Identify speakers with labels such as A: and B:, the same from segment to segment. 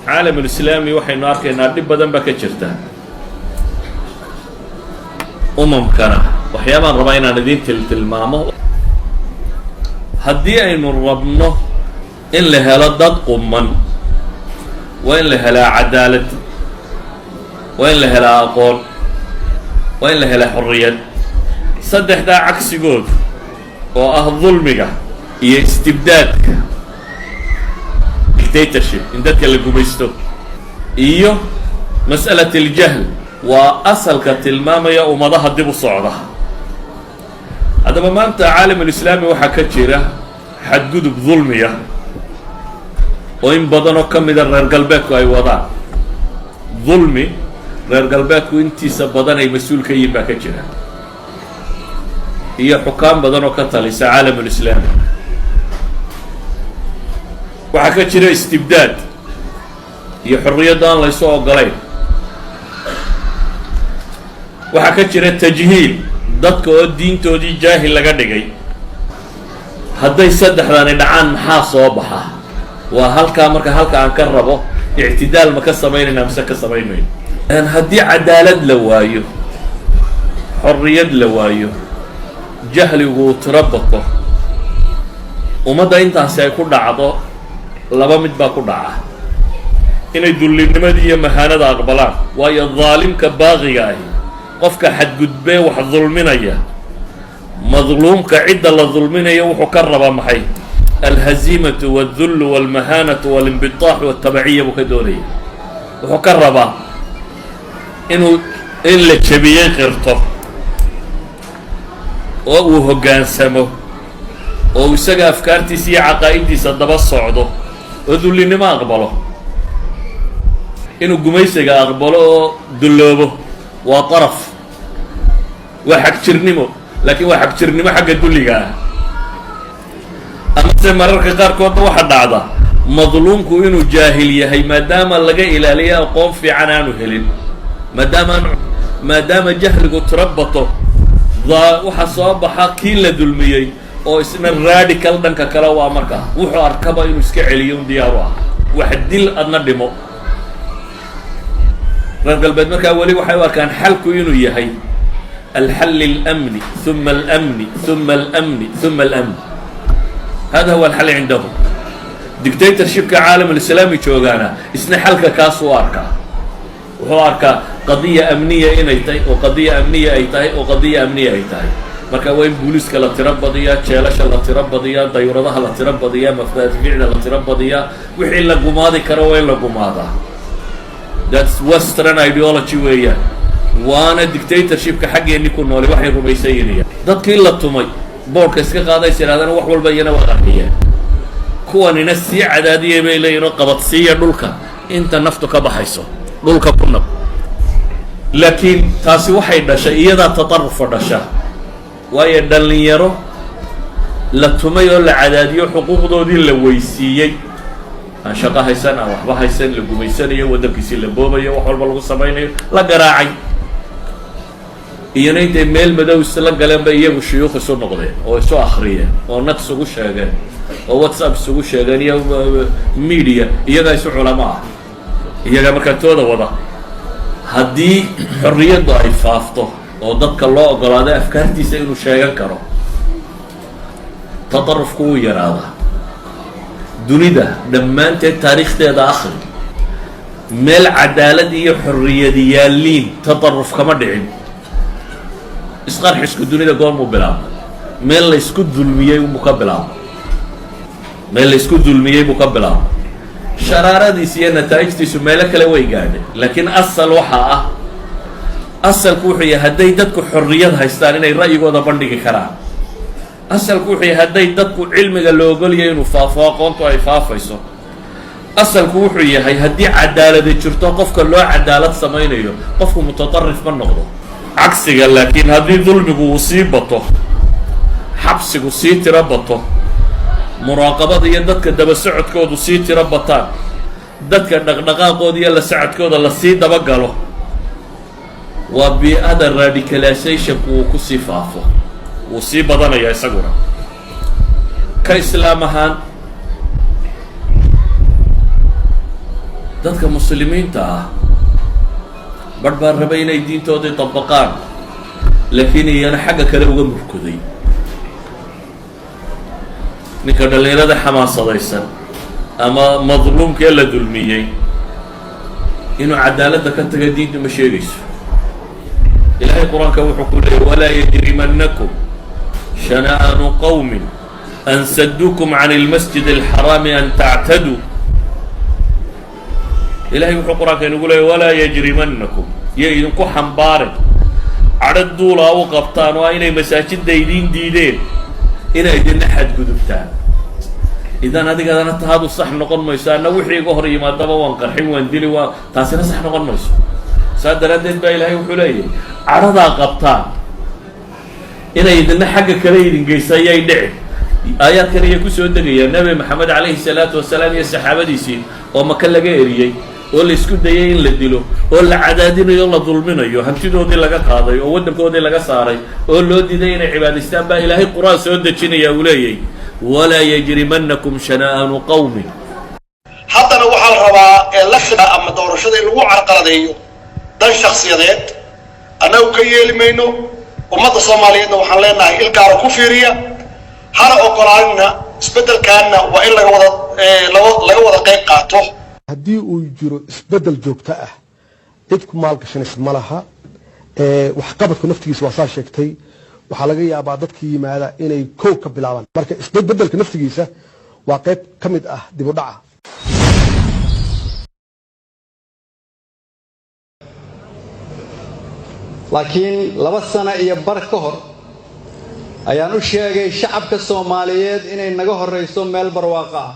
A: caalam alislaami waxaynu arkaynaa dhib badan baa ka jirta umamkana waxyaabaan rabaa inaan idiin tilmaamo haddii aynu rabno in la helo dad quman waa in la helaa cadaalad waa in la helaa aqoon waa in la helaa xorriyad saddexdaa cagsigood oo ah dulmiga iyo istibdaadka dictatorship in dadka la gumaysto iyo mas'alat aljahl waa asalka tilmaamaya ummadaha dib u socda haddaba maanta caalam alislaami waxaa ka jira xadgudub dulmiya oo in badan oo ka mida reer galbeedku ay wadaan dulmi reer galbeedku intiisa badan ay mas-uul ka yihiin baa ka jira iyo xukaan badan oo ka talisa caalam alislaami waxaa ka jira istibdaad iyo xorriyadda aan laysu ogolayn waxaa ka jira tajhiil dadka oo diintoodii jaahil laga dhigay hadday saddexdani dhacaan maxaa soo baxa waa halkaa marka halka aan ka rabo ictidaal ma ka samaynayna mise ka samaynmayno haddii cadaalad la waayo xorriyad la waayo jahligu uu tiro bato ummadda intaasi ay ku dhacdo laba mid baa ku dhaca inay dullinnimadii iyo mahaanada aqbalaan waayo daalimka baaqiga ahi qofka xadgudbee wax dulminaya madluumka cidda la dulminayo wuxuu ka rabaa maxay alhaziimatu waaldullu waalmahaanatu waalinbitaax waatabaciya buu ka doonaya wuxuu ka rabaa inuu in la jebiyey qirto oo uu hoggaansamo oo isaga afkaartiisa iyo caqaa'iddiisa daba socdo oo dullinnimo aqbalo inuu gumaysiga aqbalo oo dulloobo waa daraf waa xagjirnimo laakiin waa xagjirnimo xagga dulliga ah amase mararka qaarkoodna waxaa dhacda madluumku inuu jaahil yahay maadaama laga ilaaliyo aqoon fiican aanu helin maadaama jahligu tiro bato waxaa soo baxa kii la dulmiyey oo isna radical dhanka kale waa markaa wuxuu arkaba inuu iska celiyo un diyaaru ah wax dil adna dhimo reer galbeed markaa weli waxay u arkaan xalku inuu yahay alxal اlamni ثuma اlamni ثuma اlamni ثuma اlamni hada huwa alxal cindahum dictatorshipka caalam alislaami joogaana isna xalka kaasuu arkaa wuxuu arkaa qadiya amniya inay tahay oo qadiya amniya ay tahay oo qadiya amniya ay tahay marka waa in booliiska la tiro badiyaa jeelasha la tiro badiyaa dayuradaha la tiro badiyaa mafaaficda la tiro badiyaa wixii la gumaadi karo waa in la gumaadaa that's western ideology weeyaan waana dictatorshipka xaggeenni ku nooli waxay rumaysanyihiin dadkii la tumay boodhka iska qaadays yidhahdana wax walba iyana waa qarxiyeen kuwanina sii cadaadiyay bay leeyihin oo qabadsiiya dhulka inta naftu ka baxayso dhulka ku nab laakiin taasi waxay dhashay iyadaa tatarrufa dhasha waayo dhallinyaro la tumay oo la cadaadiyo xuquuqdoodii la weysiiyey aan shaqo haysan aan waxba haysan la gumaysanayo waddankiisii la boobayo wax walba lagu samaynayo la garaacay iyana intay meel madow isla galeen bay iyagu shuyuukh isu noqdeen oo isu akhriyeen oo nag isugu sheegeen oo whatsapp isugu sheegeen iyo media iyagaa isu culamo ah iyagaa markaa tooda wada haddii xorriyaddu ay faafto oo dadka loo ogolaado afkaartiisa inuu sheegan karo tatarufku wuu yaraadaa dunida dhammaanteed taariikhdeeda akhri meel cadaalad iyo xorriyadi yaalliin tataruf kama dhicin isqarxisku dunida goormuu bilaabmay meel laysku dulmiyey buu ka bilaabmay sharaaradiisa iyo nataa'ijtiisu meelo kale way gaadhay laakiin asal waxaa ah asalku wuxuu yahay hadday dadku xorriyad haystaan inay ra'yigooda bandhigi karaan asalku wuxuu yahay hadday dadku cilmiga la ogolyahay inuu faafo aqoontu ay faafayso asalku wuxuu yahay haddii cadaaladi jirto qofka loo cadaalad samaynayo qofku mutatarrif ma noqdo cagsiga laakiin haddii dulmigu uu sii bato xabsigu sii tiro bato muraaqabada iyo dadka daba socodkoodu sii tiro bataan dadka dhaqdhaqaaqooda iyo la socodkooda lasii dabagalo waa bii-ada radicalizationku uu ku sii faafo wuu sii badanaya isaguna ka islaam ahaan dadka muslimiinta ah barh baa raba inay diintoodii dabaqaan laakiin iyana xagga kale uga murkuday. ninka dhallinyarada xamaasadaysan ama madluumkee la dulmiyey inuu cadaaladda ka taga diintu ma sheegayso. ilaahay qur-aanka wuxuu ku leeyay walaa yajrimannakum shana'aanu qawmin an sadduukum can ilmasjid alxaraami an tactaduu. ilaahay wuxuu qur-aanka inugu leeyay walaa yajrimannakum yo idinku xambaarin cadho duulaa u qabtaan oo inay masaajidda idiin diideen inay idinna xadgudubtaan. idan adigadana tahaadu sax noqon mayso, anna wixii iga hor yimaadaba waan qarxin waan dili waa taasina sax noqon mayso. saa daraaddeed baa ilaahay wuxuu leeyahay cadhadaa qabtaan inay idinna xagga kale idin geysa ayay dhici. aayaadkan ayay kusoo degayaan nebi maxamed calayhi salaatu wasalaam iyo saxaabadiisii oo maka laga eriyey oo la isku dayay in la dilo oo la cadaadinayo o la dulminayo, hantidoodii laga qaaday oo waddankoodii laga saaray oo loo diiday inay cibaadaystaan baa ilaahay qur-aan soo dejinaya uu leeyahy walaa yajrimannakum shana'aanu qawmin.
B: haddana waxaa la rabaa election ama doorashada in lagu carqaladeeyo dan shakhsiyadeed. annagu ka yeeli mayno. ummadda soomaaliyeedna waxaan leenahay ilgaara ku fiiriya, hana ogolaanina isbeddelkaanna waa in laga wada qayb qaato.
C: haddii uu jiro isbeddel joogto ah cid ku maalgashanaysa ma laha. waxqabadku naftigiisa waa saa sheegtay, waxaa laga yaabaa dadkii yimaada inay kow ka bilaabaan. marka isbeddelka naftigiisa waa qayb ka mid ah dib u dhaca.
D: laakiin 2 sano iyo bar ka hor ayaan u sheegay shacabka Soomaaliyeed inay naga horeyso meel barwaaqo ah.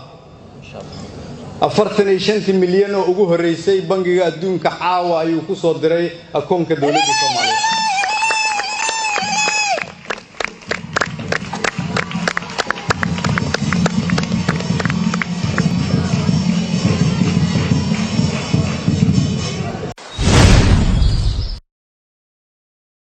D: 45 milyan oo ugu horeysay bangiga adduunka caawa ayuu ku soo diray akoonka dawladda Soomaaliya.